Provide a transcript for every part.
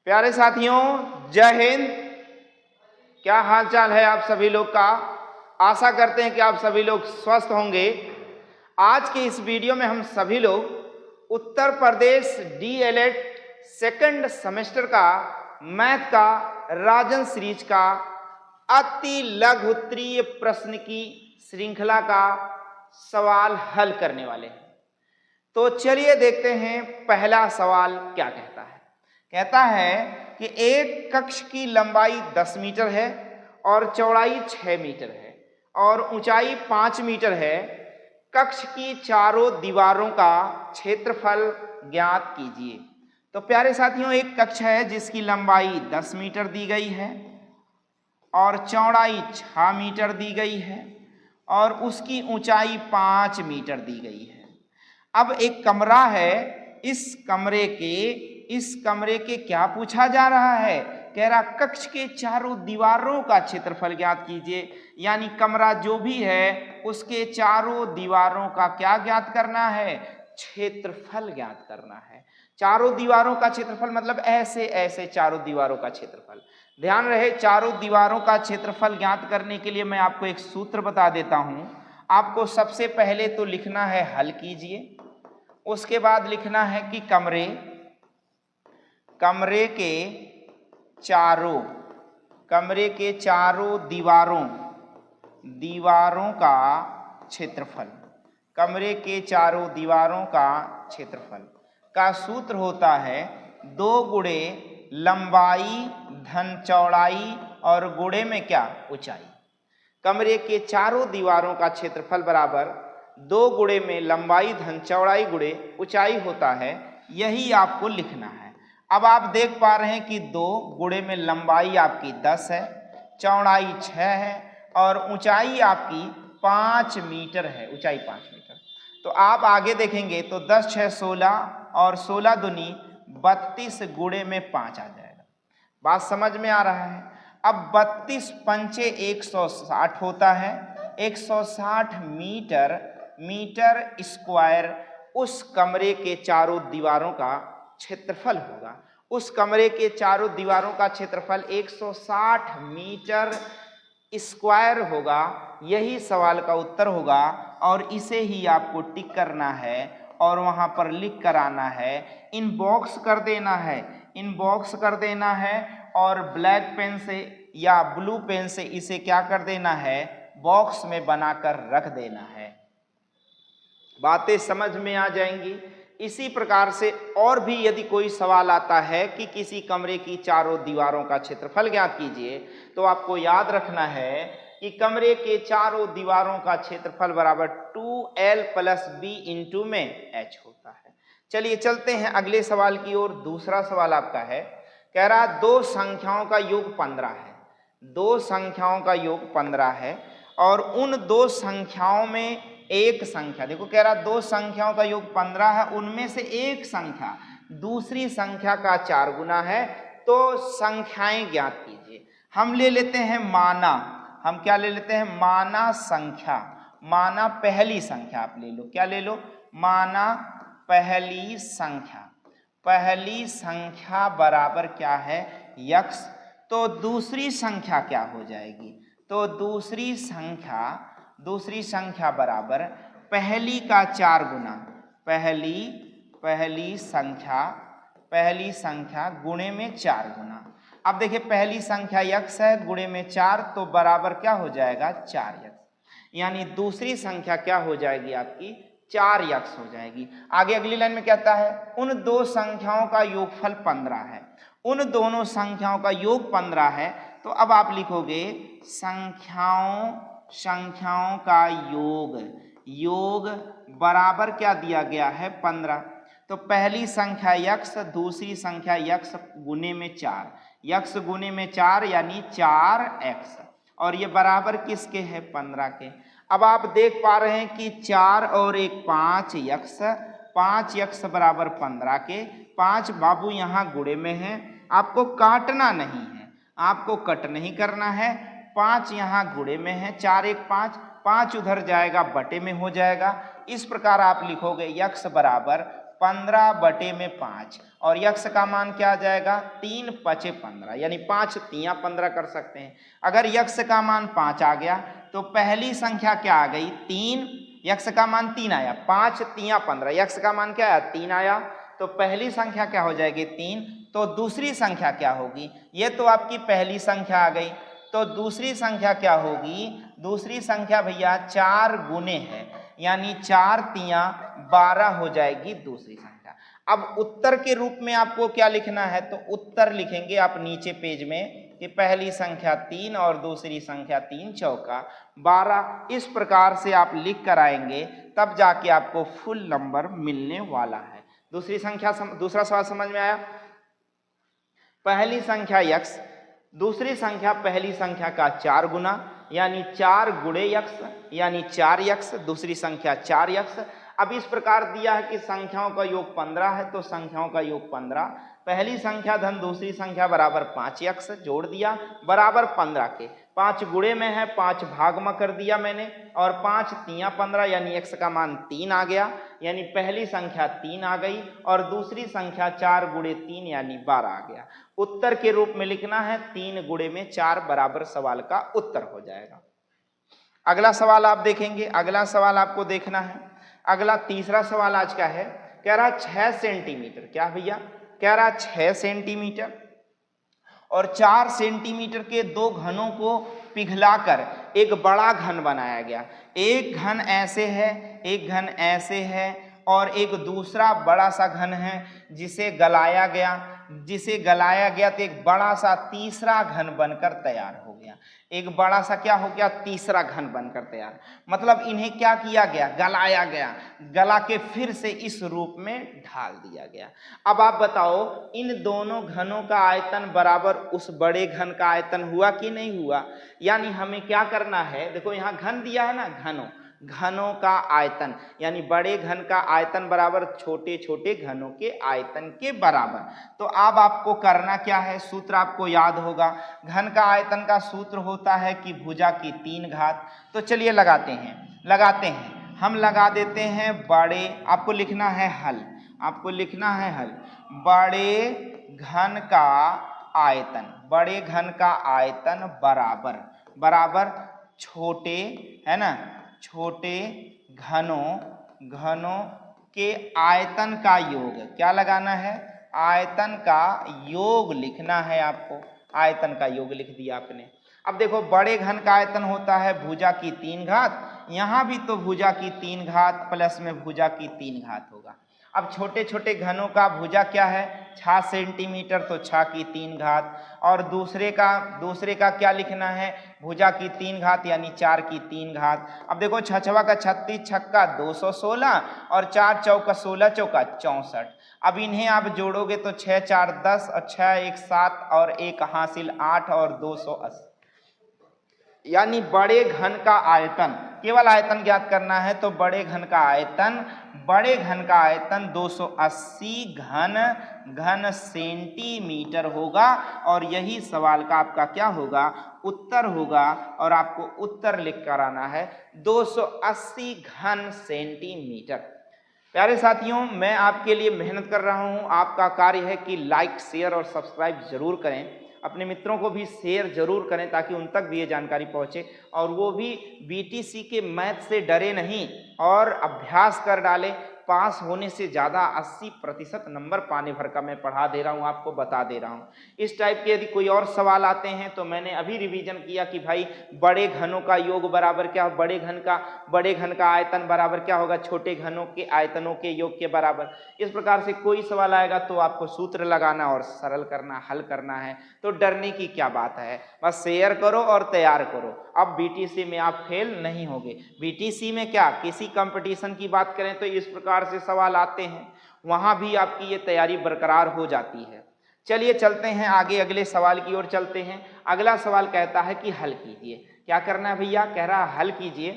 प्यारे साथियों, जय हिंद। क्या हाल चाल है आप सभी लोग का। आशा करते हैं कि आप सभी लोग स्वस्थ होंगे। आज के इस वीडियो में हम सभी लोग Uttar Pradesh DElEd second semester का मैथ का राजन सीरीज का अति लघु उत्तरीय प्रश्न की श्रृंखला का सवाल हल करने वाले हैं। तो चलिए देखते हैं पहला सवाल क्या कहता है। कहता है कि एक कक्ष की लंबाई 10 मीटर है और चौड़ाई 6 मीटर है और ऊंचाई 5 मीटर है। कक्ष की चारों दीवारों का क्षेत्रफल ज्ञात कीजिए। तो प्यारे साथियों, एक कक्ष है जिसकी लंबाई 10 मीटर दी गई है और चौड़ाई 6 मीटर दी गई है और उसकी ऊंचाई 5 मीटर दी गई है। अब एक कमरा है, इस कमरे के क्या पूछा जा रहा है। कह रहा कक्ष के चारों दीवारों का क्षेत्रफल ज्ञात कीजिए। यानी कमरा जो भी है उसके चारों दीवारों का क्या ज्ञात करना है, क्षेत्रफल ज्ञात करना है। चारों दीवारों का क्षेत्रफल मतलब ऐसे ऐसे चारों दीवारों का क्षेत्रफल। ध्यान रहे, चारों दीवारों का क्षेत्रफल ज्ञात करने के लिए मैं आपको एक सूत्र बता देता हूं। आपको सबसे पहले तो लिखना है हल कीजिए, उसके बाद लिखना है कि कमरे के चारों दीवारों का क्षेत्रफल, कमरे के चारों दीवारों का क्षेत्रफल का सूत्र होता है 2 गुणे लंबाई धन चौड़ाई और गुणे में क्या, ऊंचाई। कमरे के चारों दीवारों का क्षेत्रफल बराबर 2 गुणे में लंबाई धन चौड़ाई गुणे ऊंचाई होता है। यही आपको लिखना है। अब आप देख पा रहे हैं कि 2 गुणे में लंबाई आपकी 10 है, चौड़ाई 6 है और ऊंचाई आपकी 5 मीटर है, ऊंचाई 5 मीटर। तो आप आगे देखेंगे तो 10 6 16 और 16 दूनी 32 गुणे में 5 आ जाएगा। बात समझ में आ रहा है। अब 32 पंचे 160 होता है, 160 मीटर स्क्वायर उस कमरे के चारों दीवारों का क्षेत्रफल होगा। उस कमरे के चारों दीवारों का क्षेत्रफल 160 मीटर स्क्वायर होगा। यही सवाल का उत्तर होगा और इसे ही आपको टिक करना है और वहां पर लिख कर आना है, इनबॉक्स कर देना है और ब्लैक पेन से या ब्लू पेन से इसे क्या कर देना है, बॉक्स में बनाकर रख देना है। बातें समझ में आ जाएंगी। इसी प्रकार से और भी यदि कोई सवाल आता है कि किसी कमरे की चारों दीवारों का क्षेत्रफल ज्ञात कीजिए, तो आपको याद रखना है कि कमरे के चारों दीवारों का क्षेत्रफल बराबर 2L + B इंटू में H होता है। चलिए चलते हैं अगले सवाल की ओर। दूसरा सवाल आपका है, कह रहा 2 संख्याओं का योग 15 है। 2 संख्याओं का योग 15 है और उन 2 संख्याओं में एक संख्या, देखो कह रहा 2 संख्याओं का योग 15 है, उनमें से एक संख्या दूसरी संख्या का 4 गुना है। तो संख्याएं ज्ञात कीजिए। हम ले लेते हैं माना, हम क्या ले लेते हैं, माना संख्या। माना पहली संख्या आप ले लो, क्या ले लो, माना पहली संख्या। पहली संख्या बराबर क्या है, यक्स। तो दूसरी संख्या क्या हो जाएगी, तो दूसरी संख्या बराबर पहली का 4 गुना, पहली संख्या गुणे में 4 गुना। अब देखिए पहली संख्या यक्स है, गुणे में 4 तो बराबर क्या हो जाएगा, 4 यक्स। यानी दूसरी संख्या क्या हो जाएगी आपकी, 4 यक्स हो जाएगी। आगे अगली लाइन में कहता है उन 2 संख्याओं का योगफल 15 है। उन दोनों संख्याओं का योग 15 है। तो अब आप लिखोगे संख्याओं का योग बराबर क्या दिया गया है, 15। तो पहली संख्या यक्स, दूसरी संख्या यक्स गुने में 4, यक्स गुने में 4 यानी 4x और ये बराबर किसके है, 15 के। अब आप देख पा रहे हैं कि 4 और 1 5 यक्स बराबर 15 के। 5 बाबू यहाँ गुणे में है, आपको काटना नहीं है, आपको कट नहीं करना है। 5 यहाँ गुणे में है, 4 1 5 उधर जाएगा बटे में हो जाएगा। इस प्रकार आप लिखोगे यक्स बराबर 15/5 और यक्स का मान क्या आ जाएगा 3 × 5 = 15 यानी 5 × 3 = 15 कर सकते हैं। अगर यक्स का मान 5 आ गया तो पहली संख्या क्या आ गई 3, यक्स का मान 3 आया, 5 × 3 = 15, यक्स का मान क्या आया 3 आया, तो पहली संख्या क्या हो जाएगी 3। तो दूसरी संख्या क्या होगी, ये तो आपकी पहली संख्या आ गई, तो दूसरी संख्या क्या होगी, दूसरी संख्या भैया 4 गुने है यानी 4 × 3 = 12 हो जाएगी दूसरी संख्या। अब उत्तर के रूप में आपको क्या लिखना है, तो उत्तर लिखेंगे आप नीचे पेज में कि पहली संख्या 3 और दूसरी संख्या 3 चौका 12। इस प्रकार से आप लिख कर आएंगे तब जाके आपको फुल नंबर मिलने वाला है। दूसरी संख्या दूसरा सवाल समझ में आया। पहली संख्या यक्स, दूसरी संख्या पहली संख्या का 4 गुना यानी 4 गुणे यक्स यानी 4 यक्स, दूसरी संख्या 4 यक्स। अब इस प्रकार दिया है कि संख्याओं का योग 15 है तो संख्याओं का योग 15, पहली संख्या धन दूसरी संख्या बराबर 5 यक्स जोड़ दिया बराबर 15 के, 5 गुणे में है 5 भाग में कर दिया मैंने और 5 × 3 = 15 यानी x का मान 3 आ गया, यानी पहली संख्या 3 आ गई और दूसरी संख्या 4 × 3 यानी 12 आ गया। उत्तर के रूप में लिखना है 3 गुणे में 4 बराबर सवाल का उत्तर हो जाएगा। अगला सवाल आप देखेंगे, अगला सवाल आपको देखना है। अगला तीसरा सवाल आज का है, कह रहा 6 सेंटीमीटर, क्या भैया कह रहा 6 सेंटीमीटर और 4 सेंटीमीटर के 2 घनों को पिघलाकर एक बड़ा घन बनाया गया। एक घन ऐसे है, एक घन ऐसे है और एक दूसरा बड़ा सा घन है जिसे गलाया गया, जिसे गलाया गया तो एक बड़ा सा तीसरा घन बनकर तैयार हो गया। एक बड़ा सा क्या हो गया, तीसरा घन बनकर तैयार, मतलब इन्हें क्या किया गया, गलाया गया, गला के फिर से इस रूप में ढाल दिया गया। अब आप बताओ इन दोनों घनों का आयतन बराबर उस बड़े घन का आयतन हुआ कि नहीं हुआ। यानी हमें क्या करना है, देखो यहाँ घन दिया है ना, घनों का आयतन यानी बड़े घन का आयतन बराबर छोटे छोटे घनों के आयतन के बराबर। तो अब आपको करना क्या है, सूत्र आपको याद होगा, घन का आयतन का सूत्र होता है कि भुजा की 3 घात। तो चलिए लगाते हैं, हम लगा देते हैं बड़े, आपको लिखना है हल, आपको लिखना है हल, बड़े घन का आयतन, बड़े घन का आयतन बराबर छोटे, है ना, छोटे घनों के आयतन का योग। क्या लगाना है, आयतन का योग लिखना है आपको, आयतन का योग लिख दिया आपने। अब देखो बड़े घन का आयतन होता है भुजा की 3 घात, यहाँ भी तो भुजा की 3 घात प्लस में भुजा की 3 घात होगा। अब छोटे छोटे घनों का भुजा क्या है 6 सेंटीमीटर, तो 6 की 3 घात और दूसरे का क्या लिखना है, भुजा की 3 घात यानी 4 की 3 घात। अब देखो 6 का 36, छक्का 216 और 4 चौका 16 चौका 64। अब इन्हें आप जोड़ोगे तो 6 × 4 = 10 और 6 × 1 = 7 और 1 हासिल 8 और 280, यानी बड़े घन का आयतन, केवल आयतन ज्ञात करना है तो बड़े घन का आयतन 280 घन सेंटीमीटर होगा और यही सवाल का आपका क्या होगा, उत्तर होगा। और आपको उत्तर लिख कर आना है 280 घन सेंटीमीटर। प्यारे साथियों, मैं आपके लिए मेहनत कर रहा हूं, आपका कार्य है कि लाइक शेयर और सब्सक्राइब जरूर करें, अपने मित्रों को भी शेयर जरूर करें ताकि उन तक भी ये जानकारी पहुंचे और वो भी बीटीसी के मैथ से डरे नहीं और अभ्यास कर डाले। पास होने से ज़्यादा 80% नंबर पाने भर का मैं पढ़ा दे रहा हूँ, आपको बता दे रहा हूँ। इस टाइप के यदि कोई और सवाल आते हैं तो मैंने अभी रिवीजन किया कि भाई बड़े घनों का योग बराबर क्या, बड़े घन का आयतन बराबर क्या होगा, छोटे घनों के आयतनों के योग के बराबर। इस प्रकार से कोई सवाल आएगा तो आपको सूत्र लगाना और सरल करना, हल करना है। तो डरने की क्या बात है, बस शेयर करो और तैयार करो। अब बीटीसी में आप फेल नहीं होगे। बीटीसी में क्या, किसी कंपटीशन की बात करें तो इस प्रकार से सवाल आते हैं, वहां भी आपकी ये तैयारी बरकरार हो जाती है। चलिए चलते हैं आगे, अगले सवाल की ओर चलते हैं। अगला सवाल कहता है कि हल कीजिए। क्या करना है भैया, कह रहा है हल कीजिए।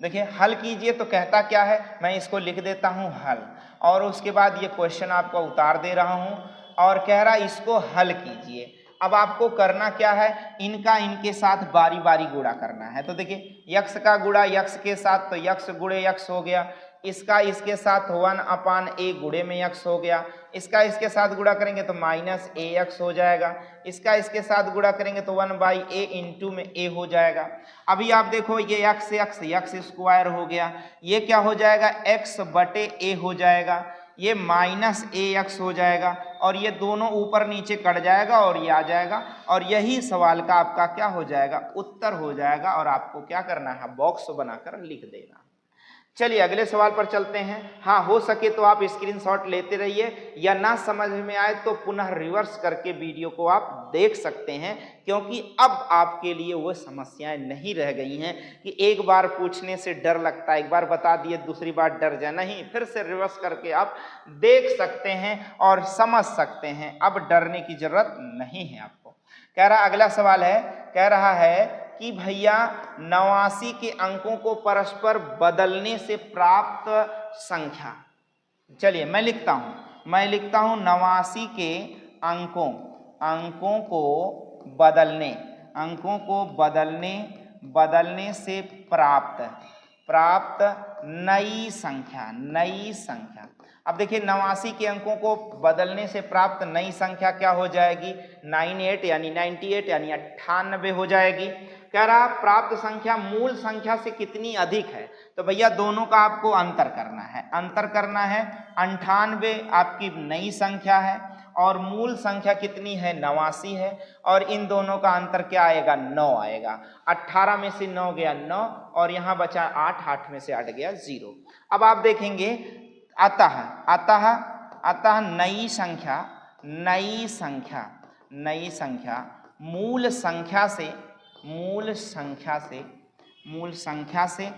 देखिए हल कीजिए तो कहता क्या है, मैं इसको लिख देता हूं हल और उसके बाद ये क्वेश्चन आपको उतार दे रहा हूं और कह रहा इसको हल कीजिए। अब आपको करना क्या है, इनका इनके साथ बारी बारी गुणा करना है। तो देखिए यक्स का गुणा यक्स के साथ तो यक्स गुणे यक्स हो गया, इसका इसके साथ 1/a गुणे में x हो गया, इसका इसके साथ गुणा करेंगे तो -ax हो जाएगा, इसका इसके साथ गुणा करेंगे तो 1/a इंटू में a हो जाएगा। अभी आप देखो ये x स्क्वायर हो गया, ये क्या हो जाएगा x/a हो जाएगा, ये -ax हो जाएगा और ये दोनों ऊपर नीचे कट जाएगा और ये आ जाएगा और यही सवाल का आपका क्या हो जाएगा उत्तर हो जाएगा और आपको क्या करना है बॉक्स बनाकर लिख देना। चलिए अगले सवाल पर चलते हैं। हाँ, हो सके तो आप स्क्रीनशॉट लेते रहिए या ना समझ में आए तो पुनः रिवर्स करके वीडियो को आप देख सकते हैं, क्योंकि अब आपके लिए वो समस्याएं नहीं रह गई हैं कि एक बार पूछने से डर लगता है, एक बार बता दिए दूसरी बार डर जाए, नहीं, फिर से रिवर्स करके आप देख सकते हैं और समझ सकते हैं। अब डरने की जरूरत नहीं है आपको। कह रहा अगला सवाल है, कह रहा है कि भैया 89 के अंकों को परस्पर बदलने से प्राप्त संख्या। चलिए मैं लिखता हूं 89 के अंकों को बदलने से प्राप्त नई संख्या। अब देखिए 89 के अंकों को बदलने से प्राप्त नई संख्या क्या हो जाएगी 98 यानी 98 हो जाएगी। कह रहा प्राप्त संख्या मूल संख्या से कितनी अधिक है, तो भैया दोनों का आपको अंतर करना है। 98 आपकी नई संख्या है और मूल संख्या कितनी है 89 है और इन दोनों का अंतर क्या आएगा 9 आएगा। 18 में से 9 गया 9 और यहाँ बचा 8 में से 8 गया 0। अब आप देखेंगे अतः नई संख्या मूल संख्या से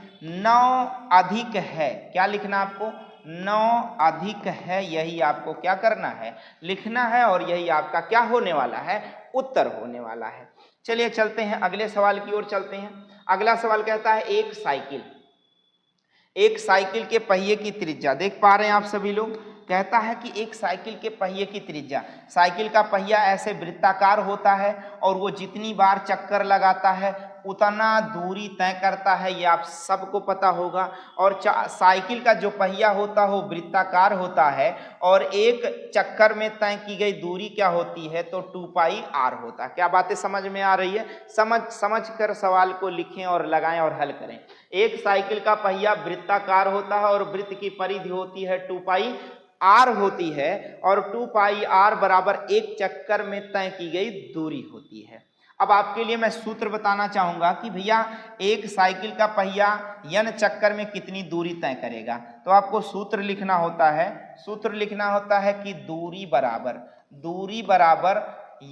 9 अधिक है। क्या लिखना आपको 9 अधिक है, यही आपको क्या करना है लिखना है और यही आपका क्या होने वाला है उत्तर होने वाला है। चलिए चलते हैं अगले सवाल की ओर चलते हैं। अगला सवाल कहता है एक साइकिल के पहिए की त्रिज्या, देख पा रहे हैं आप सभी लोग, कहता है कि एक साइकिल के पहिए की त्रिज्या, साइकिल का पहिया ऐसे वृत्ताकार होता है और वो जितनी बार चक्कर लगाता है उतना दूरी तय करता है, ये आप सबको पता होगा। और साइकिल का जो पहिया होता है वो वृत्ताकार होता है और एक चक्कर में तय की गई दूरी क्या होती है तो 2πr होता है। क्या बातें समझ में आ रही है? समझ कर सवाल को लिखें और लगाएं और हल करें। एक साइकिल का पहिया वृत्ताकार होता है और वृत्त की परिधि होती है 2πr होती है और 2πr बराबर एक चक्कर में तय की गई दूरी होती है। अब आपके लिए मैं सूत्र बताना चाहूंगा कि भैया एक साइकिल का पहिया n चक्कर में कितनी दूरी तय करेगा, तो आपको सूत्र लिखना होता है कि दूरी बराबर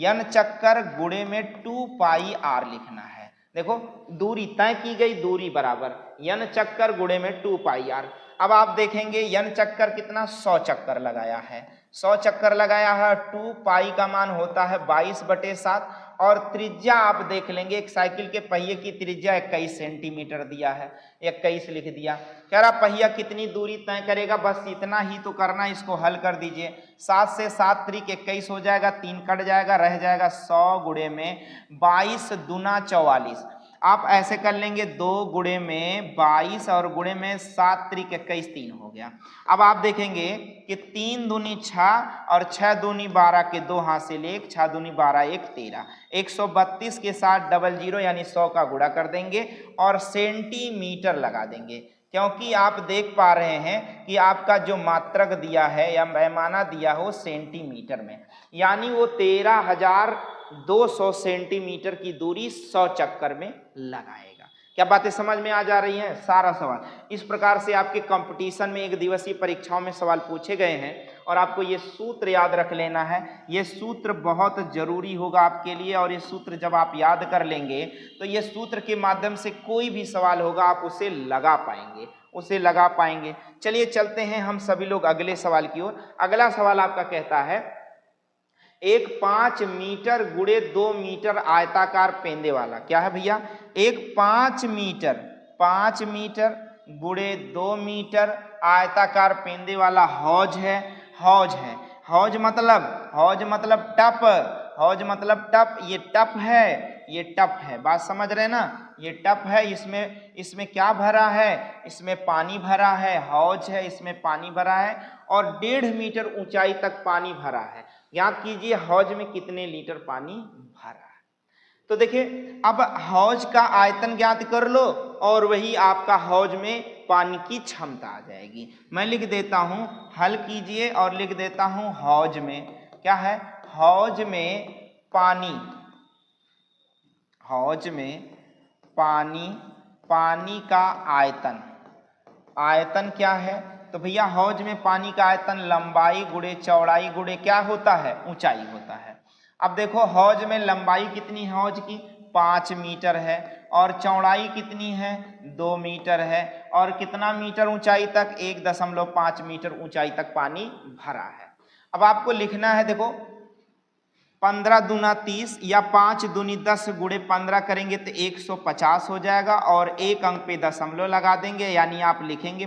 n चक्कर गुणे में 2πr लिखना है। देखो दूरी तय की गई दूरी बराबर n चक्कर गुणे में 2πr। अब आप देखेंगे n चक्कर कितना 100 चक्कर लगाया है, 100 चक्कर लगाया है, 2π का मान होता है 22/7 और त्रिज्या आप देख लेंगे एक साइकिल के पहिए की त्रिज्या 21 सेंटीमीटर दिया है, 21 लिख दिया। कह रहा पहिया कितनी दूरी तय करेगा, बस इतना ही तो करना, इसको हल कर दीजिए। 7 से 7 त्रिक 21 हो जाएगा, 3 कट जाएगा, रह जाएगा 100 गुणे में 22 दूना 44। आप ऐसे कर लेंगे 2 गुणे में 22 और गुणे में 7 त्रिक 21 3 हो गया। अब आप देखेंगे कि 3 दूनी 6 और 6 दूनी 12 के 2 हासिल 1, 6 दूनी 12 1 13। 132 के साथ 00 यानी 100 का गुणा कर देंगे और सेंटीमीटर लगा देंगे, क्योंकि आप देख पा रहे हैं कि आपका जो मात्रक दिया है या पैमाना दिया हो सेंटीमीटर में, यानी वो 13,200 सेंटीमीटर की दूरी 100 चक्कर में लगाएगा। क्या बातें समझ में आ जा रही हैं? सारा सवाल इस प्रकार से आपके कंपटीशन में एक दिवसीय परीक्षाओं में सवाल पूछे गए हैं और आपको ये सूत्र याद रख लेना है। ये सूत्र बहुत जरूरी होगा आपके लिए और ये सूत्र जब आप याद कर लेंगे तो ये सूत्र के माध्यम से कोई भी सवाल होगा आप उसे लगा पाएंगे। चलिए चलते हैं हम सभी लोग अगले सवाल की ओर। अगला सवाल आपका कहता है एक 5 मीटर गुणे 2 मीटर आयताकार पेंदे वाला, क्या है भैया, एक 5 मीटर गुणे 2 मीटर आयताकार पेंदे वाला हौज है। हौज मतलब हौज मतलब टप, ये टप है, ये टप है, बात समझ रहे ना, ये टप है, इसमें क्या भरा है, इसमें पानी भरा है, हौज है, इसमें पानी भरा है और 1.5 मीटर ऊंचाई तक पानी भरा है। याद कीजिए हौज में कितने लीटर पानी भरा है। तो देखिए अब हौज का आयतन ज्ञात कर लो और वही आपका हौज में पानी की क्षमता आ जाएगी। मैं लिख देता हूं, हल कीजिए और लिख देता हूं हौज में क्या है, हौज में पानी, हौज में पानी, पानी का आयतन, आयतन क्या है, तो भैया हौज में पानी का आयतन लंबाई गुणे चौड़ाई गुणे क्या होता है, ऊंचाई होता है। अब देखो हौज में लंबाई कितनी है, हौज की 5 मीटर है और चौड़ाई कितनी है, 2 मीटर है और कितना मीटर ऊंचाई तक, 1.5 मीटर ऊंचाई तक पानी भरा है। अब आपको लिखना है, देखो 15 दूना 30 या 5 दूनी 10 गुणे 15 करेंगे तो 150 हो जाएगा और एक अंक पे दशमलव लगा देंगे, यानी आप लिखेंगे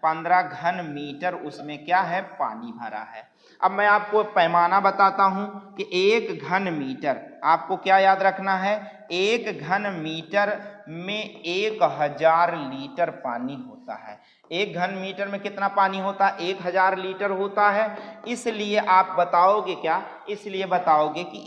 15 घन मीटर उसमें क्या है, पानी भरा है। अब मैं आपको पैमाना बताता हूं कि 1 घन मीटर, आपको क्या याद रखना है, 1 घन मीटर में 1000 लीटर पानी होता है। 1 घन मीटर में कितना पानी होता है, 1000 लीटर होता है। इसलिए आप बताओगे क्या, इसलिए बताओगे कि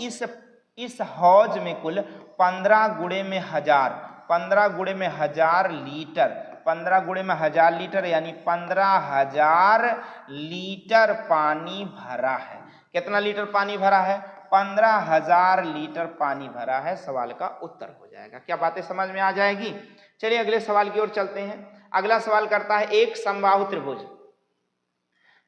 इस हौज में कुल 15 गुणे में 1000, 15 गुणे में 1000 लीटर, 15 गुणे में 1000 लीटर यानी 15,000 लीटर पानी भरा है। कितना लीटर पानी भरा है, 15,000 लीटर पानी भरा है, सवाल का उत्तर हो जाएगा। क्या बातें समझ में आ जाएगी। चलिए अगले सवाल की ओर चलते हैं। अगला सवाल करता है एक समबाहु त्रिभुज,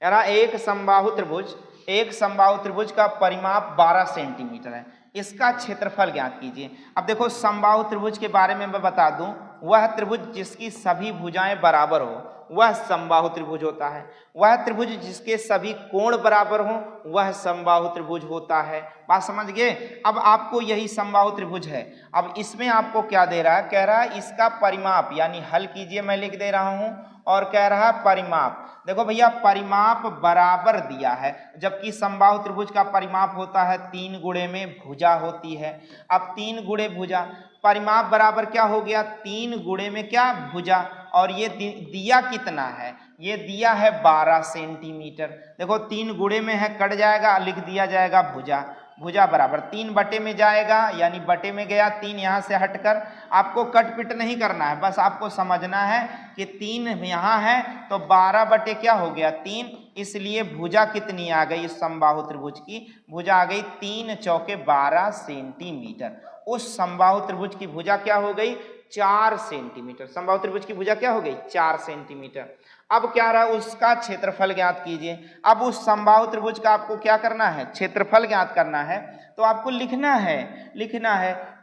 यारा एक समबाहु त्रिभुज, एक समबाहु त्रिभुज का परिमाप 12 सेंटीमीटर है, इसका क्षेत्रफल ज्ञात कीजिए। अब देखो समबाहु त्रिभुज के बारे में मैं बता दूं, वह त्रिभुज जिसकी सभी भुजाएं बराबर हो वह समबाहु त्रिभुज होता है, वह त्रिभुज जिसके सभी कोण बराबर हो वह समबाहु त्रिभुज होता है। बात समझ गए। अब आपको यही समबाहु त्रिभुज है, अब इसमें आपको क्या दे रहा है, कह रहा है इसका परिमाप, यानी हल कीजिए, मैं लिख दे रहा हूं और कह रहा है परिमाप। देखो भैया परिमाप बराबर दिया है, जबकि समबाहु त्रिभुज का परिमाप होता है 3 गुणे में भुजा होती है। अब 3 गुणे भुजा, परिमाप बराबर क्या हो गया, 3 गुणे में क्या, भुजा, और ये दिया कितना है, ये दिया है 12 सेंटीमीटर। देखो 3 गुणे में है, कट जाएगा, लिख दिया जाएगा भुजा, भुजा बराबर 3 बटे में जाएगा, यानी बटे में गया 3 यहाँ से हटकर, आपको कट पिट नहीं करना है, बस आपको समझना है कि 3 यहाँ है तो 12 बटे क्या हो गया 3, इसलिए भुजा कितनी आ गई, इस समबाहु त्रिभुज की भुजा आ गई 3 चौके 12 सेंटीमीटर। उस समबाहु त्रिभुज की भुजा क्या हो गई, 4 सेंटीमीटर। समबाहु त्रिभुज की भुजा क्या हो गई, 4 सेंटीमीटर। अब क्या रहा, उसका क्षेत्रफल ज्ञात कीजिए। अब उस समबाहु त्रिभुज का आपको क्या करना है, क्षेत्रफल ज्ञात करना है, तो आपको लिखना है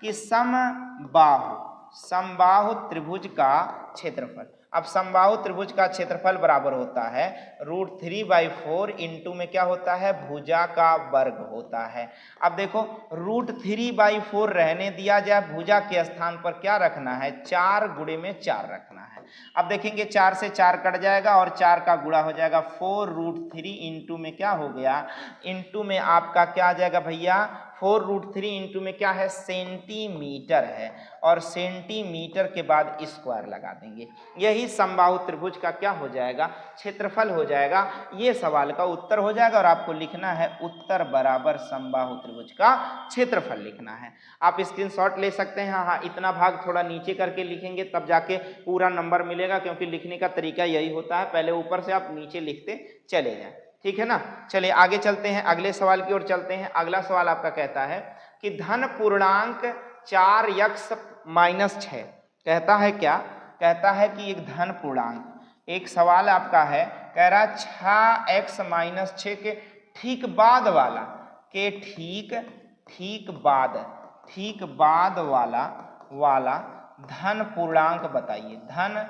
कि समबाहु त्रिभुज का क्षेत्रफल। अब समबाहु त्रिभुज का क्षेत्रफल बराबर होता है √3/4 इंटू में क्या होता है, भुजा का वर्ग होता है। अब देखो √3/4 रहने दिया जाए, भुजा के स्थान पर क्या रखना है, 4 गुणे में 4 रखना है। अब देखेंगे 4 से 4 कट जाएगा और 4 का गुणा हो जाएगा 4√3 इंटू में क्या हो गया, इंटू में आपका क्या आ जाएगा भैया, 4√3 इंटू में क्या है, सेंटीमीटर है, और सेंटीमीटर के बाद स्क्वायर लगा देंगे। यही समबाहु त्रिभुज का क्या हो जाएगा, क्षेत्रफल हो जाएगा। ये सवाल का उत्तर हो जाएगा और आपको लिखना है उत्तर बराबर समबाहु त्रिभुज का क्षेत्रफल लिखना है। आप स्क्रीनशॉट ले सकते हैं। हाँ, इतना भाग थोड़ा नीचे करके लिखेंगे तब जाके पूरा नंबर मिलेगा, क्योंकि लिखने का तरीका यही होता है, पहले ऊपर से आप नीचे लिखते चले जाएं, ठीक है ना। चलिए आगे चलते हैं, अगले सवाल की ओर चलते हैं। अगला सवाल आपका कहता है कि धन पूर्णांक 4x - 6 कहता है क्या, कहता है कि एक धन पूर्णांक, एक सवाल आपका है, कह रहा 6x - 6 के ठीक बाद वाला, के ठीक बाद वाला धन पूर्णांक बताइए, धन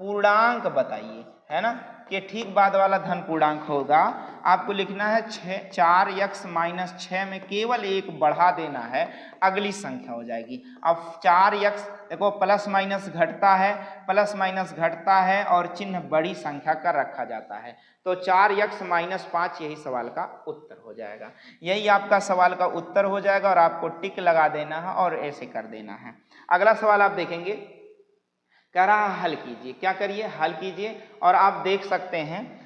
पूर्णांक बताइए, है ना, के ठीक बाद वाला धन पूर्णांक होगा, आपको लिखना है 4x माइनस 6 में केवल एक बढ़ा देना है, अगली संख्या हो जाएगी। अब 4x देखो प्लस माइनस घटता है, प्लस माइनस घटता है और चिन्ह बड़ी संख्या का रखा जाता है, तो 4x माइनस 5 यही सवाल का उत्तर हो जाएगा। यही आपका सवाल का उत्तर हो जाएगा और आपको टिक लगा देना है और ऐसे कर देना है। अगला सवाल आप देखेंगे, कह रहा है हल कीजिए। क्या करिए? हल कीजिए। और आप देख सकते हैं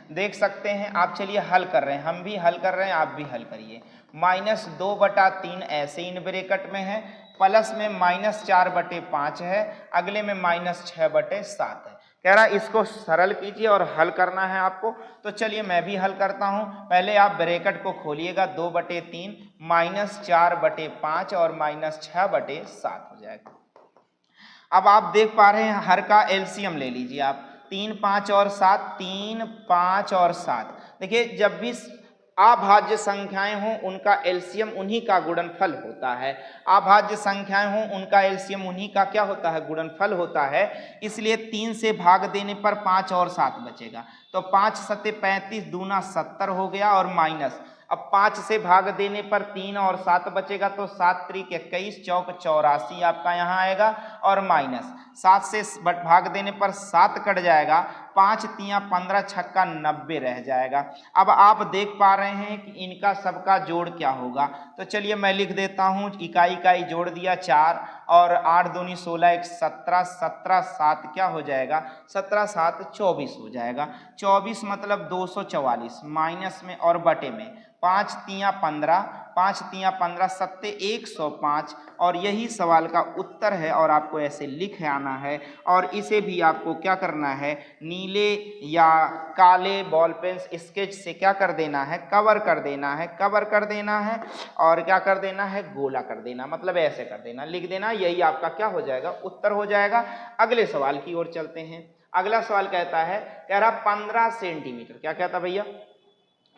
आप। चलिए हल कर रहे हैं, हम भी हल कर रहे हैं, आप भी हल करिए। -2/3 ऐसे इन ब्रैकेट में है, प्लस में -4/5 है, अगले में -6/7 है। कह रहा है इसको सरल कीजिए और हल करना है आपको। तो चलिए मैं भी हल करता हूं। पहले आप ब्रैकेट को खोलिएगा, 2/3 -4/5 और -6/7 हो जाएगा। अब आप देख पा रहे हैं हर का एलसीएम ले लीजिए आप, 3, 5 और 7, 3, 5 और 7। देखिए जब भी अभाज्य संख्याएं हों उनका एलसीएम उन्हीं का गुणनफल होता है। अभाज्य संख्याएं हों उनका एलसीएम उन्हीं का क्या होता है? गुणनफल होता है। इसलिए 3 से भाग देने पर 5 और 7 बचेगा, तो 5 सत्ते 35, दूना 70 हो गया और माइनस। अब 5 से भाग देने पर 3 और 7 बचेगा, तो 7 त्रिक 21, चौक 84 आपका यहाँ आएगा और माइनस 7 से भाग देने पर 7 कट जाएगा, 5 तियां 15, छक्का 90 रह जाएगा। अब आप देख पा रहे हैं कि इनका सबका जोड़ क्या होगा, तो चलिए मैं लिख देता हूँ। इकाई इकाई जोड़ दिया 4 और 8 दूनी 16, 1 17, 17 7 क्या हो जाएगा? 17 7 24 हो जाएगा। 24 मतलब 244 माइनस में और बटे में 5 तियां 15, 5 तियां 15, सत्ते 105 और यही सवाल का उत्तर है। और आपको ऐसे लिख आना है और इसे भी आपको क्या करना है? नीले या काले बॉल पेन स्केच से क्या कर देना है? कवर कर देना है, कवर कर देना है और क्या कर देना है? गोला कर देना, मतलब ऐसे कर देना, लिख देना। यही आपका क्या हो जाएगा? उत्तर हो जाएगा। अगले सवाल की ओर चलते हैं। अगला सवाल कहता है, कह रहा 15 सेंटीमीटर, क्या कहता भैया?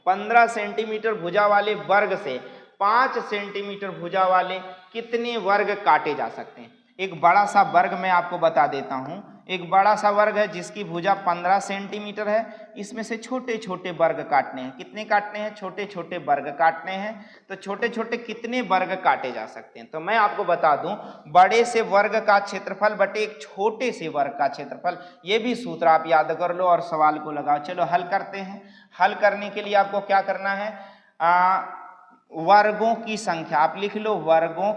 15 सेंटीमीटर भुजा वाले वर्ग से 5 सेंटीमीटर भुजा वाले कितने वर्ग काटे जा सकते हैं? एक बड़ा सा वर्ग मैं आपको बता देता हूं। एक बड़ा सा वर्ग है जिसकी भुजा 15 सेंटीमीटर है, इसमें से छोटे छोटे वर्ग काटने हैं। कितने काटने हैं? छोटे छोटे वर्ग काटने हैं। तो छोटे छोटे कितने वर्ग काटे जा सकते हैं? तो मैं आपको बता दूं, बड़े से वर्ग का क्षेत्रफल बटे एक छोटे से वर्ग का क्षेत्रफल। ये भी सूत्र आप याद कर लो और सवाल को लगाओ। चलो हल करते हैं। हल करने के लिए आपको क्या करना है? वर्गों की संख्या आप लिख लो, वर्गों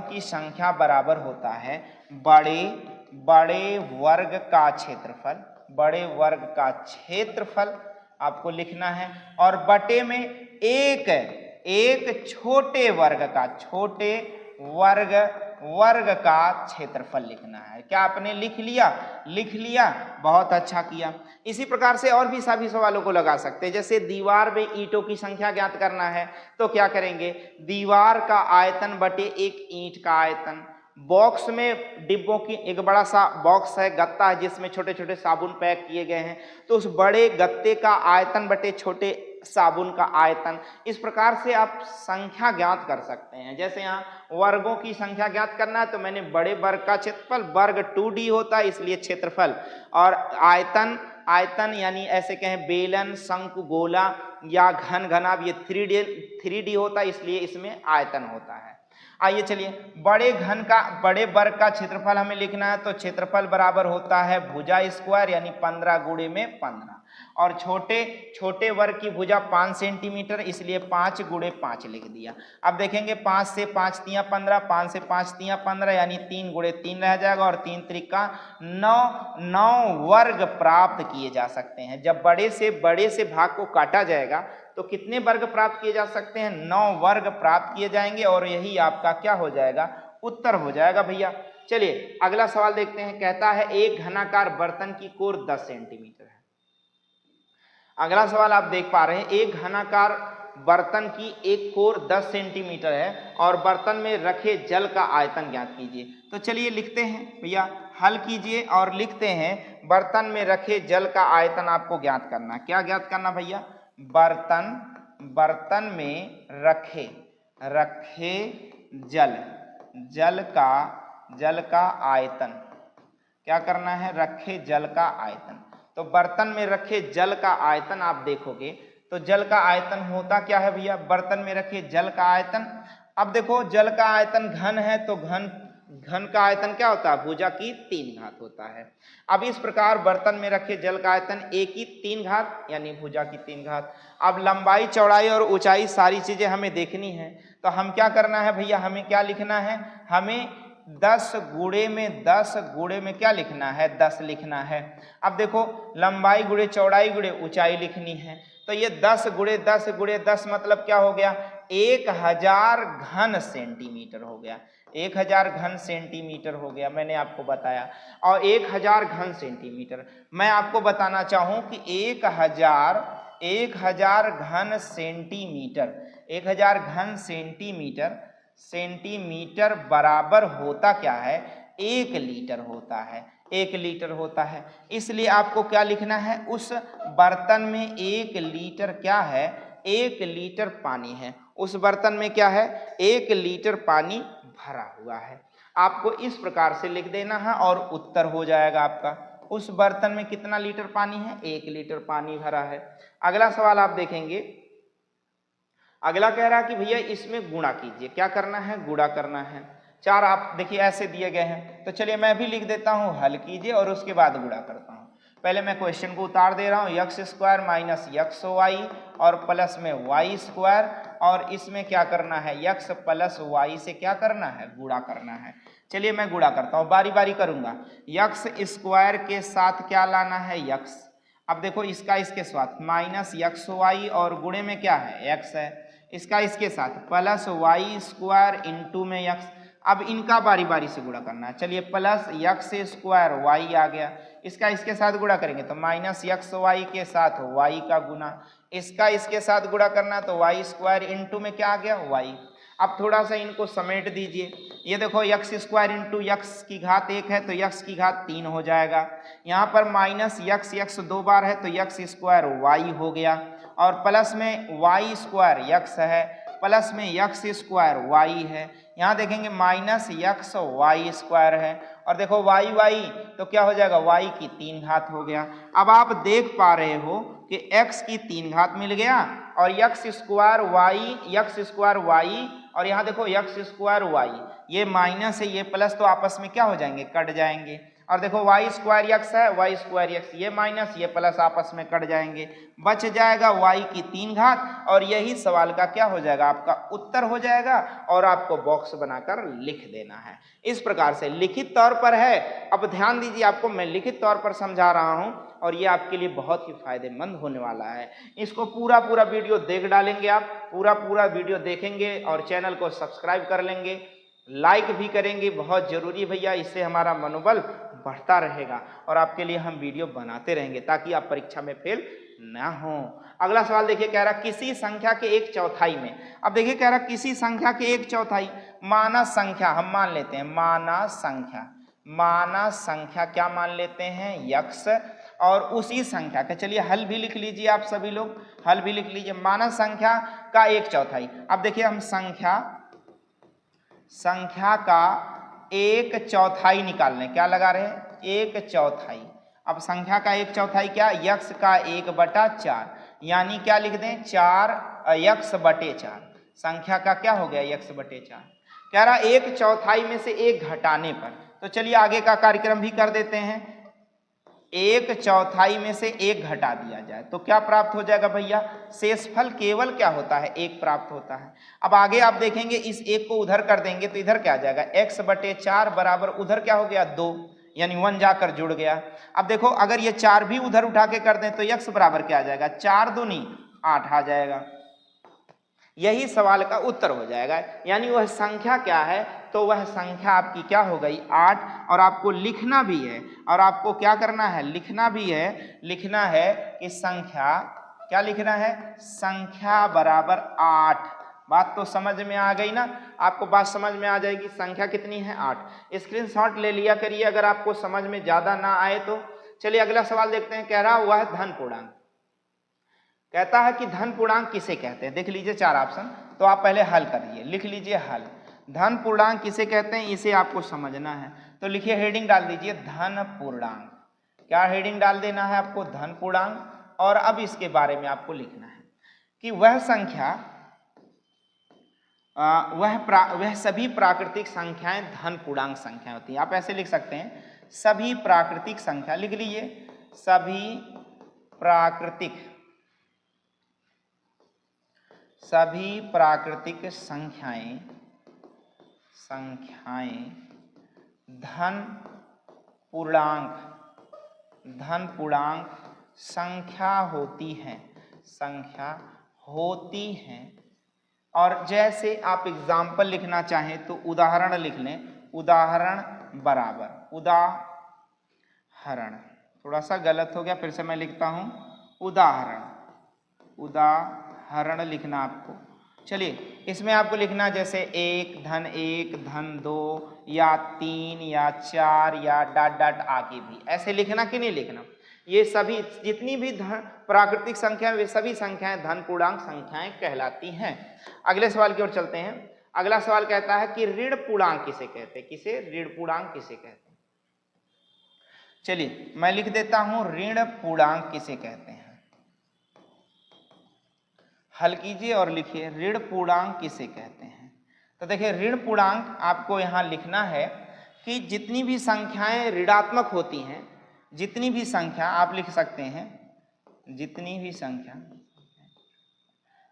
की संख्या बराबर होता है बड़े वर्ग का क्षेत्रफल, बड़े वर्ग का क्षेत्रफल आपको लिखना है और बटे में एक छोटे वर्ग का क्षेत्रफल लिखना है। क्या आपने लिख लिया? लिख लिया, बहुत अच्छा किया। इसी प्रकार से और भी सभी सवालों को लगा सकते हैं। जैसे दीवार में ईंटों की संख्या ज्ञात करना है तो क्या करेंगे? दीवार का आयतन बटे एक ईंट का आयतन। बॉक्स में डिब्बों की एक बड़ा सा बॉक्स है, गत्ता है जिसमें छोटे छोटे साबुन पैक किए गए हैं, तो उस बड़े गत्ते का आयतन बटे छोटे साबुन का आयतन। इस प्रकार से आप संख्या ज्ञात कर सकते हैं। जैसे यहाँ वर्गों की संख्या ज्ञात करना है तो मैंने बड़े वर्ग का क्षेत्रफल, वर्ग 2D होता है इसलिए क्षेत्रफल, और आयतन यानी ऐसे कहें बेलन, शंकु, गोला या घन घनाभ, ये 3D होता है इसलिए इसमें आयतन होता है। आइए चलिए, बड़े वर्ग का क्षेत्रफल हमें लिखना है, तो क्षेत्रफल बराबर होता है भुजा स्क्वायर यानी 15 गुणे में 15, और छोटे वर्ग की भुजा 5 सेंटीमीटर इसलिए 5 गुणे 5 लिख दिया। अब देखेंगे 5 से 5 तियां 15, 5 से 5 तियां 15 यानी 3 गुणे 3 रह जाएगा और 3 त्रिका 9 वर्ग प्राप्त किए जा सकते हैं। जब बड़े से भाग को काटा जाएगा तो कितने वर्ग प्राप्त किए जा सकते हैं? 9 वर्ग प्राप्त किए जाएंगे और यही आपका क्या हो जाएगा? उत्तर हो जाएगा भैया। चलिए अगला सवाल देखते हैं। कहता है एक घनाकार बर्तन की कोर 10 सेंटीमीटर है। अगला सवाल आप देख पा रहे हैं, एक घनाकार बर्तन की एक कोर 10 सेंटीमीटर है और बर्तन में रखे जल का आयतन ज्ञात कीजिए। तो चलिए लिखते हैं भैया, हल कीजिए और लिखते हैं बर्तन में रखे जल का आयतन आपको ज्ञात करना। क्या ज्ञात करना भैया? बर्तन में रखे जल का आयतन, क्या करना है, रखे जल का आयतन। तो बर्तन में रखे जल का आयतन आप देखोगे तो जल का आयतन होता क्या है भैया, बर्तन में रखे जल का आयतन। अब देखो जल का आयतन घन है तो घन का आयतन क्या होता है, भुजा की 3 घात होता है। अब इस प्रकार बर्तन में रखे जल का आयतन a की 3 घात यानी भुजा की 3 घात। अब लंबाई चौड़ाई और ऊंचाई सारी चीजें हमें देखनी है, तो हम क्या करना है भैया, हमें क्या लिखना है, हमें 10 गुणे में क्या लिखना है, 10 लिखना है। अब देखो लंबाई गुणे चौड़ाई गुणे ऊंचाई लिखनी है, तो ये 10 गुणे 10 मतलब क्या हो गया, 1000 घन सेंटीमीटर हो गया। 1000 घन सेंटीमीटर हो गया, मैंने आपको बताया। और 1000 घन सेंटीमीटर, मैं आपको बताना चाहूं कि 1000 घन सेंटीमीटर, 1000 घन सेंटीमीटर बराबर होता क्या है, 1 लीटर होता है, 1 लीटर होता है। इसलिए आपको क्या लिखना है, उस बर्तन में 1 लीटर क्या है, 1 लीटर पानी है, उस बर्तन में क्या है, 1 लीटर पानी भरा हुआ है। आपको इस प्रकार से लिख देना है और उत्तर हो जाएगा आपका। उस बर्तन में कितना लीटर पानी है, 1 लीटर पानी भरा है। अगला सवाल आप देखेंगे, अगला कह रहा है कि भैया इसमें गुणा कीजिए। क्या करना है, गुणा करना है। 4 आप देखिए ऐसे दिए गए हैं, तो चलिए मैं भी लिख देता हूं, हल कीजिए और उसके बाद गुणा करता हूं। पहले मैं क्वेश्चन को उतार दे रहा हूं, x square minus x y और प्लस में वाई स्क्वायर, और इसमें क्या करना है, x प्लस वाई से क्या करना है, गुणा करना है। चलिए मैं गुणा करता हूं, बारी बारी करूंगा। x स्क्वायर के साथ क्या लाना है, x। अब देखो इसका इसके साथ माइनस एक्स वाई और गुणे में क्या है, x है। इसका इसके साथ प्लस वाई स्क्वायर इंटू में x। अब इनका बारी बारी से गुणा करना है। चलिए प्लस एक्स स्क्वायर वाई आ गया, इसका इसके साथ गुणा करेंगे तो माइनस एक्स वाई के साथ वाई का गुना, इसका इसके साथ गुणा करना तो वाई स्क्वायर इंटू में क्या आ गया, वाई। अब थोड़ा सा इनको समेट दीजिए, ये देखो एक्स स्क्वायर इंटू एक्स की घात 1 है तो एक्स की घात 3 हो जाएगा। यहाँ पर माइनस एक्स 2 बार है तो एक्स स्क्वायर वाई हो गया, और प्लस में वाई स्क्वायर एक्स है, प्लस में एक्स स्क्वायर वाई है। यहाँ देखेंगे माइनस एक्स वाई स्क्वायर है, और देखो वाई वाई तो क्या हो जाएगा, वाई की 3 घात हो गया। अब आप देख पा रहे हो कि x की 3 घात मिल गया और एक्स स्क्वायर वाई, और यहाँ देखो एक्स स्क्वायर वाई, ये माइनस है ये प्लस, तो आपस में क्या हो जाएंगे, कट जाएंगे। और देखो वाई स्क्वायर एक्स है, वाई स्क्वायर एक्स, ये माइनस ये प्लस आपस में कट जाएंगे, बच जाएगा वाई की 3 घात, और यही सवाल का क्या हो जाएगा, आपका उत्तर हो जाएगा। और आपको बॉक्स बनाकर लिख देना है। इस प्रकार से लिखित तौर पर है। अब ध्यान दीजिए, आपको मैं लिखित तौर पर समझा रहा हूं और ये आपके लिए बहुत ही फायदेमंद होने वाला है। इसको पूरा वीडियो देख डालेंगे, आप पूरा वीडियो देखेंगे और चैनल को सब्सक्राइब कर लेंगे, लाइक भी करेंगे, बहुत जरूरी भैया, इससे हमारा मनोबल बढ़ता रहेगा और आपके लिए हम वीडियो बनाते रहेंगे ताकि आप परीक्षा में फेल ना हो। अगला सवाल देखिए, कह रहा किसी संख्या के 1/4 में, अब देखिए कह रहा किसी संख्या के 1/4 माना संख्या, हम मान लेते हैं माना संख्या क्या मान लेते हैं, यक्स, और उसी संख्या का, चलिए हल भी लिख लीजिए, आप सभी लोग हल भी लिख लीजिए, माना संख्या का 1/4। अब देखिए हम संख्या का 1/4 निकाल लें, क्या लगा रहे हैं, 1/4। अब संख्या का 1/4 क्या, यक्स का 1/4, यानी क्या लिख दें, 4x/4। संख्या का क्या हो गया, x/4। कह रहा 1/4 में से 1 घटाने पर, तो चलिए आगे का कार्यक्रम भी कर देते हैं। 1/4 में से 1 घटा दिया जाए तो क्या प्राप्त हो जाएगा भैया, शेषफल केवल क्या होता है, 1 प्राप्त होता है। अब आगे आप देखेंगे इस 1 को उधर कर देंगे तो इधर क्या आ जाएगा, x/4 बराबर उधर क्या हो गया, 2, यानी 1 जाकर जुड़ गया। अब देखो अगर ये 4 भी उधर उठा के कर दें तो x बराबर क्या आ जाएगा, 4 दूनी 8 आ जाएगा। यही सवाल का उत्तर हो जाएगा, यानी वह संख्या क्या है, तो वह संख्या आपकी क्या हो गई, 8। और आपको लिखना भी है, और आपको क्या करना है, लिखना भी है, लिखना है कि संख्या, क्या लिखना है, संख्या बराबर 8। बात तो समझ में आ गई ना, आपको बात समझ में आ जाएगी, संख्या कितनी है, 8। स्क्रीनशॉट ले लिया करिए अगर आपको समझ में ज्यादा ना आए तो। चलिए अगला सवाल देखते हैं, कह रहा वह धन पूर्णांक, कहता है कि धन पूर्णांक किसे कहते हैं, देख लीजिए 4 ऑप्शन, तो आप पहले हल करिए, लिख लीजिए हल। धन पूर्णांक किसे कहते हैं, इसे आपको समझना है। तो लिखिए, हेडिंग डाल दीजिए धन पूर्णांक। क्या हेडिंग डाल देना है आपको? धन पूर्णांक। और अब इसके बारे में आपको लिखना है कि वह संख्या वह सभी प्राकृतिक संख्याएं धन पूर्णांक संख्या होती है। आप ऐसे लिख सकते हैं, सभी प्राकृतिक संख्या, लिख लीजिए, सभी प्राकृतिक संख्याएं धन पूर्णांक संख्या होती हैं। और जैसे आप एग्जाम्पल लिखना चाहें तो उदाहरण लिख लें, उदाहरण बराबर, उदाहरण, थोड़ा सा गलत हो गया, फिर से मैं लिखता हूं, उदाहरण लिखना आपको। चलिए, इसमें आपको लिखना जैसे 1 धन 2 या 3 या 4 या डॉट डॉट आगे भी, ऐसे लिखना कि नहीं लिखना। ये सभी जितनी भी प्राकृतिक संख्या, वे सभी संख्याएं धन पूर्णांक संख्याएं कहलाती हैं। अगले सवाल की ओर चलते हैं। अगला सवाल कहता है कि ऋण पूर्णांक किसे कहते हैं? ऋण पूर्णांक किसे कहते हैं? चलिए मैं लिख देता हूं, ऋण पूर्णांक किसे कहते हैं। हल कीजिए और लिखिए, ऋण पूर्णांक किसे कहते हैं। तो देखिए, ऋण पूर्णांक आपको यहां लिखना है कि जितनी भी संख्याएं ऋणात्मक होती हैं, जितनी भी संख्या आप लिख सकते हैं,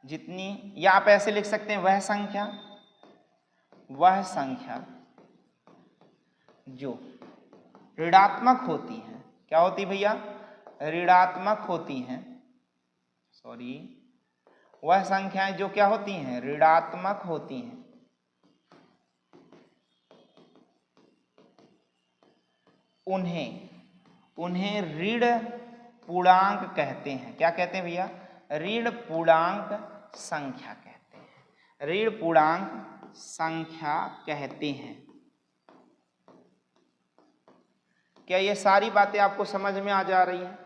जितनी, या आप ऐसे लिख सकते हैं, वह संख्या जो ऋणात्मक होती है। क्या होती भैया? ऋणात्मक होती हैं। वह संख्याएं जो क्या होती हैं? ऋणात्मक होती हैं। उन्हें ऋण पूर्णांक कहते हैं। क्या कहते हैं भैया? ऋण पूर्णांक संख्या कहते हैं। ऋण पूर्णांक संख्या कहते हैं। क्या ये सारी बातें आपको समझ में आ जा रही हैं?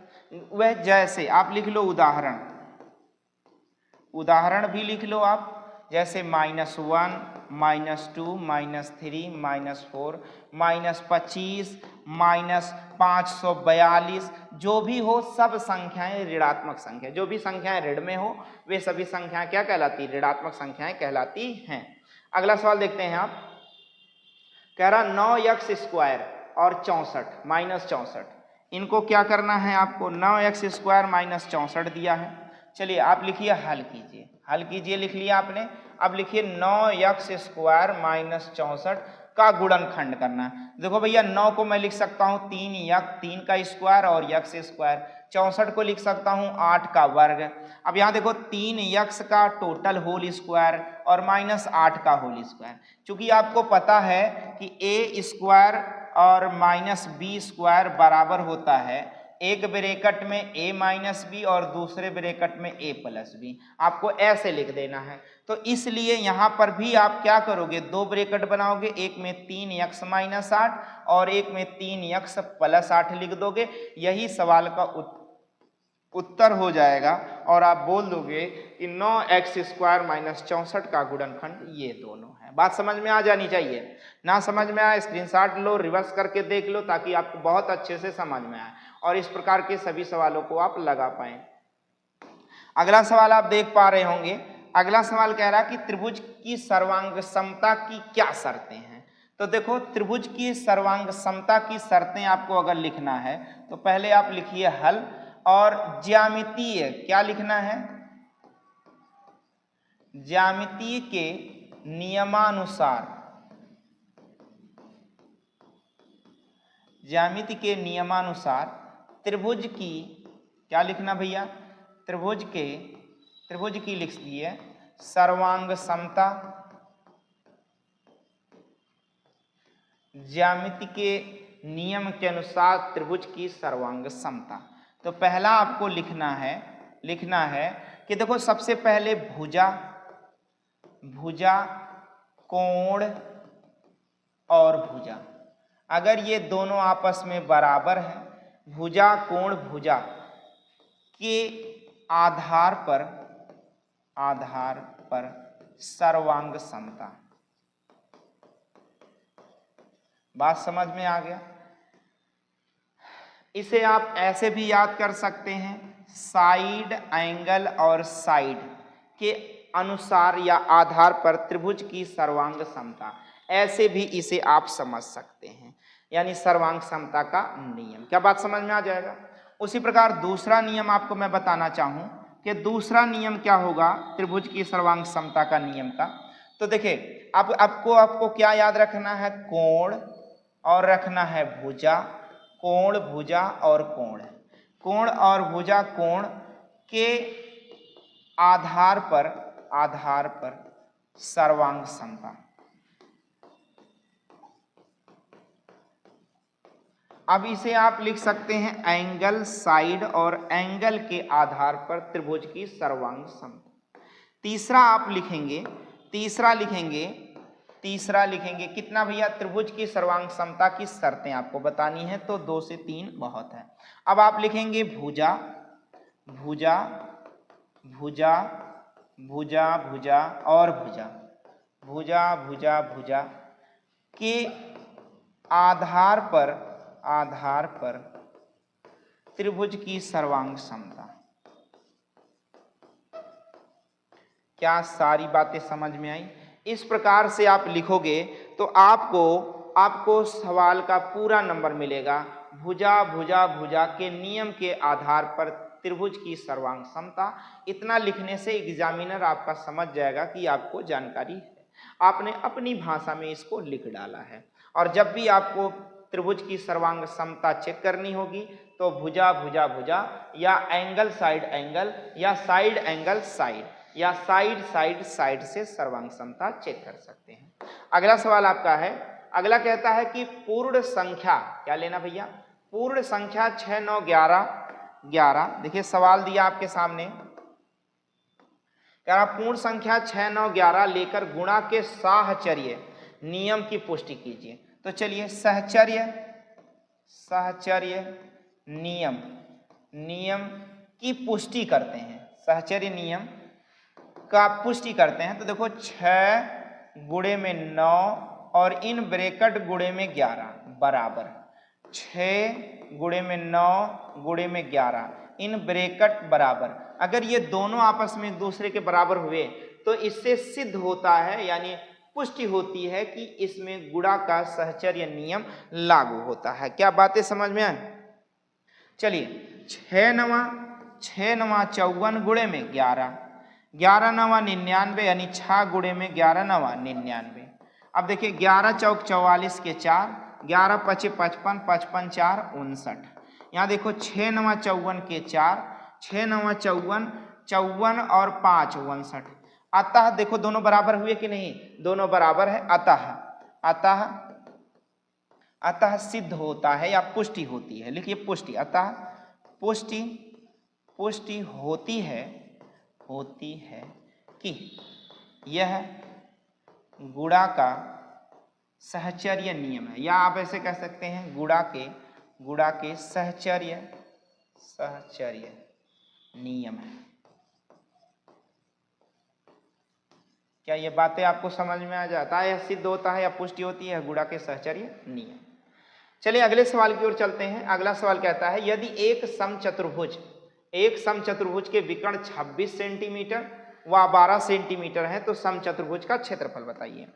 वह जैसे आप लिख लो उदाहरण भी लिख लो आप, जैसे -1 -2 -3 -4 -25 -542, जो भी हो, सब संख्याएं ऋणात्मक संख्या, जो भी संख्याएं ऋण में हो वे सभी संख्याएं क्या कहलाती? ऋणात्मक संख्याएं कहलाती हैं। अगला सवाल देखते हैं आप। कह रहा 9x² और 64 -64, इनको क्या करना है आपको? 9x² -64 दिया है। चलिए आप लिखिए, हल कीजिए, लिख लिया आपने। अब लिखिए 9x² -64 का गुणनखंड करना है। देखो भैया, 9 को मैं लिख सकता हूं 3 का स्क्वायर और x स्क्वायर, 64 को लिख सकता हूं 8 का वर्ग। अब यहाँ देखो 3x का टोटल होल स्क्वायर और -8 का होल स्क्वायर। चूंकि आपको पता है कि a स्क्वायर और -b² बराबर होता है, एक ब्रैकेट में a - b और दूसरे ब्रैकेट में a + b, आपको ऐसे लिख देना है। तो इसलिए यहां पर भी आप क्या करोगे? 2 ब्रैकेट बनाओगे, एक में 3x - 8 और एक में 3x + 8 लिख दोगे। यही सवाल का उत्तर हो जाएगा और आप बोल दोगे कि 9x² -64 का गुणनखंड ये दोनों है। बात समझ में आ जानी चाहिए। ना समझ में आए स्क्रीनशॉट लो, रिवर्स करके देख लो, ताकि आपको बहुत अच्छे से समझ में आए और इस प्रकार के सभी सवालों को आप लगा पाएं। अगला सवाल आप देख पा रहे होंगे। अगला सवाल कह रहा है कि त्रिभुज की सर्वांग समता की क्या शर्तें हैं। तो देखो, त्रिभुज की सर्वांग समता की शर्तें आपको अगर लिखना है तो पहले आप लिखिए हल, और ज्यामितीय, क्या लिखना है? ज्यामिति के नियमानुसार त्रिभुज की, क्या लिखना भैया? त्रिभुज की लिख लीजिए सर्वांग समता। ज्यामिति के नियम के अनुसार त्रिभुज की सर्वांग समता। तो पहला आपको लिखना है कि देखो, सबसे पहले भुजा, कोण और भुजा, अगर ये दोनों आपस में बराबर हैं, भुजा कोण भुजा के आधार पर सर्वांग समता, बात समझ में आ गया। इसे आप ऐसे भी याद कर सकते हैं, साइड एंगल और साइड के अनुसार या आधार पर त्रिभुज की सर्वांग समता, ऐसे भी इसे आप समझ सकते हैं, यानी सर्वांग समता का नियम। क्या बात समझ में आ जाएगा। उसी प्रकार दूसरा नियम आपको मैं बताना चाहूं कि दूसरा नियम क्या होगा त्रिभुज की सर्वांग समता का नियम का। तो देखिए आपको क्या याद रखना है, कोण और रखना है भुजा, कोण भुजा और कोण, कोण और भुजा कोण के आधार पर सर्वांग समता। अब इसे आप लिख सकते हैं एंगल साइड और एंगल के आधार पर त्रिभुज की सर्वांग समता। तीसरा आप लिखेंगे, तीसरा लिखेंगे कितना भैया, त्रिभुज की सर्वांग समता की शर्तें आपको बतानी है, तो 2 से 3 बहुत है। अब आप लिखेंगे भुजा भुजा भुजा भुजा भुजा और भुजा, भुजा भुजा भुजा के आधार पर त्रिभुज की सर्वांग समता। क्या सारी बातें समझ में आई। इस प्रकार से आप लिखोगे तो आपको सवाल का पूरा नंबर मिलेगा। भुजा भुजा भुजा के नियम के आधार पर त्रिभुज की सर्वांग समता, इतना लिखने से एग्जामिनर आपका समझ जाएगा कि आपको जानकारी है, आपने अपनी भाषा में इसको लिख डाला है। और जब भी आपको त्रिभुज की सर्वांग समता चेक करनी होगी तो भुजा भुजा भुजा या एंगल साइड एंगल या साइड एंगल साइड या साइड साइड साइड से सर्वांग समता चेक कर सकते हैं। अगला सवाल आपका है, अगला कहता है कि पूर्ण संख्या, क्या लेना भैया, पूर्ण संख्या 6 9 11 11। देखिए सवाल दिया आपके सामने, कह रहा पूर्ण संख्या 6 9 11 लेकर गुणा के साहचर्य नियम की पुष्टि कीजिए। तो चलिए साहचर्य नियम की पुष्टि करते हैं, साहचर्य नियम का पुष्टि करते हैं। तो देखो 6 गुणे में 9 और इन ब्रैकेट गुणे में 11 बराबर, 6 गुणे में 9 गुणे में 11 इन ब्रैकेट बराबर। अगर ये दोनों आपस में एक दूसरे के बराबर हुए तो इससे सिद्ध होता है, यानी पुष्टि होती है कि इसमें गुणा का सहचर्य नियम लागू होता है। क्या बातें समझ में आए। चलिए 6 नवा 54 गुणे में 11, 11 नवा 99, यानी 6 गुणे में 11 नवा 99। अब देखिए 11 चौक 44 के 4, 11 पचे 55, 55 4 59। यहाँ देखो 6 नवा 54 के 4, 6 नवा 54, 54 और 5 59। अतः देखो दोनों बराबर हुए कि नहीं, दोनों बराबर है। अतः सिद्ध होता है या पुष्टि होती है, लिखिए पुष्टि, अतः पुष्टि होती है कि यह गुणा का सहचर्य नियम है, या आप ऐसे कह सकते हैं गुणा के सहचर्य नियम है। क्या ये बातें आपको समझ में आ जाता है, या सिद्ध होता है या पुष्टि होती है गुणा के सहचर्य नियम। चलिए अगले सवाल की ओर चलते हैं। अगला सवाल कहता है यदि एक समचतुर्भुज के विकर्ण 26 सेंटीमीटर व 12 सेंटीमीटर है तो समचतुर्भुज का क्षेत्रफल बताइए।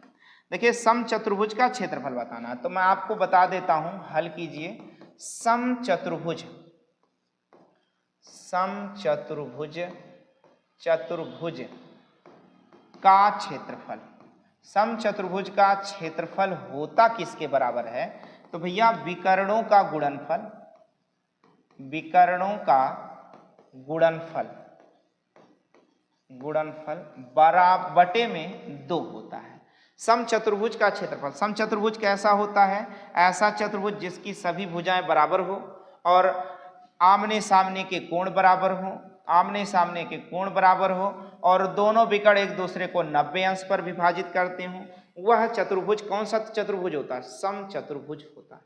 देखिए समचतुर्भुज का क्षेत्रफल बताना, तो मैं आपको बता देता हूं, हल कीजिए। समचतुर्भुज का क्षेत्रफल, समचतुर्भुज का क्षेत्रफल होता किसके बराबर है, तो भैया विकर्णों का गुणनफल बराबटे में 2 होता है। समचतुर्भुज का क्षेत्रफल, समचतुर्भुज कैसा होता है, ऐसा चतुर्भुज जिसकी सभी भुजाएं बराबर हो और आमने सामने के कोण बराबर हो और दोनों विकर्ण एक दूसरे को 90 अंश पर विभाजित करते हो, वह चतुर्भुज कौन सा चतुर्भुज होता है, समचतुर्भुज होता है।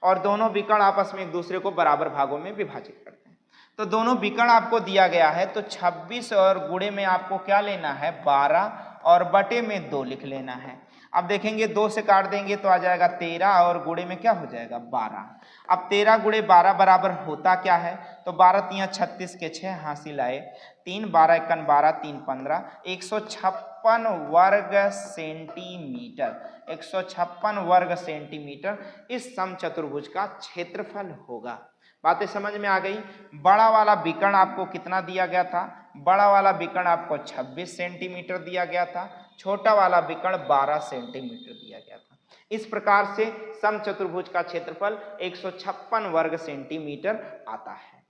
और दोनों विकर्ण आपस में एक दूसरे को बराबर भागों में विभाजित करते हैं। तो दोनों विकर्ण आपको दिया गया है, तो 26 और गुणे में आपको क्या लेना है 12 और बटे में 2 लिख लेना है। अब देखेंगे 2 से काट देंगे तो आ जाएगा 13 और गुणे में क्या हो जाएगा 12। अब 13 गुणे 12 बराबर होता क्या है, तो 12 तिया 36 के 6 हासिल आए 3, 12 एकन 12, 3 15, 156 वर्ग सेंटीमीटर, 156 वर्ग सेंटीमीटर इस समचतुर्भुज का क्षेत्रफल होगा। बातें समझ में आ गई। बड़ा वाला विकर्ण आपको कितना दिया गया था, बड़ा वाला विकर्ण आपको 26 सेंटीमीटर दिया गया था, छोटा वाला विकर्ण 12 सेंटीमीटर दिया गया था। इस प्रकार से समचतुर्भुज का क्षेत्रफल 156 वर्ग सेंटीमीटर आता है।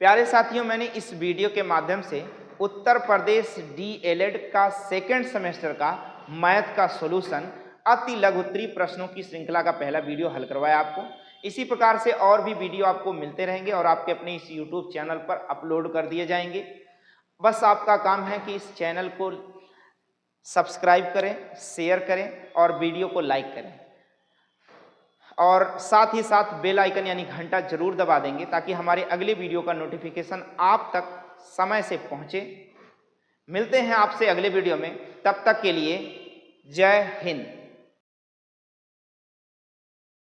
प्यारे साथियों, मैंने इस वीडियो के माध्यम से उत्तर प्रदेश डीएलएड का सेकेंड सेमेस्टर का मैथ का सॉल्यूशन अति लघुत्तरीय प्रश्नों की श्रृंखला का पहला वीडियो हल करवाया आपको। इसी प्रकार से और भी वीडियो आपको मिलते रहेंगे और आपके अपने इस यूट्यूब चैनल पर अपलोड कर दिए जाएंगे। बस आपका काम है कि इस चैनल को सब्सक्राइब करें, शेयर करें और वीडियो को लाइक करें और साथ ही साथ बेल आइकन यानी घंटा जरूर दबा देंगे ताकि हमारे अगले वीडियो का नोटिफिकेशन आप तक समय से पहुंचे। मिलते हैं आपसे अगले वीडियो में, तब तक के लिए जय हिंद।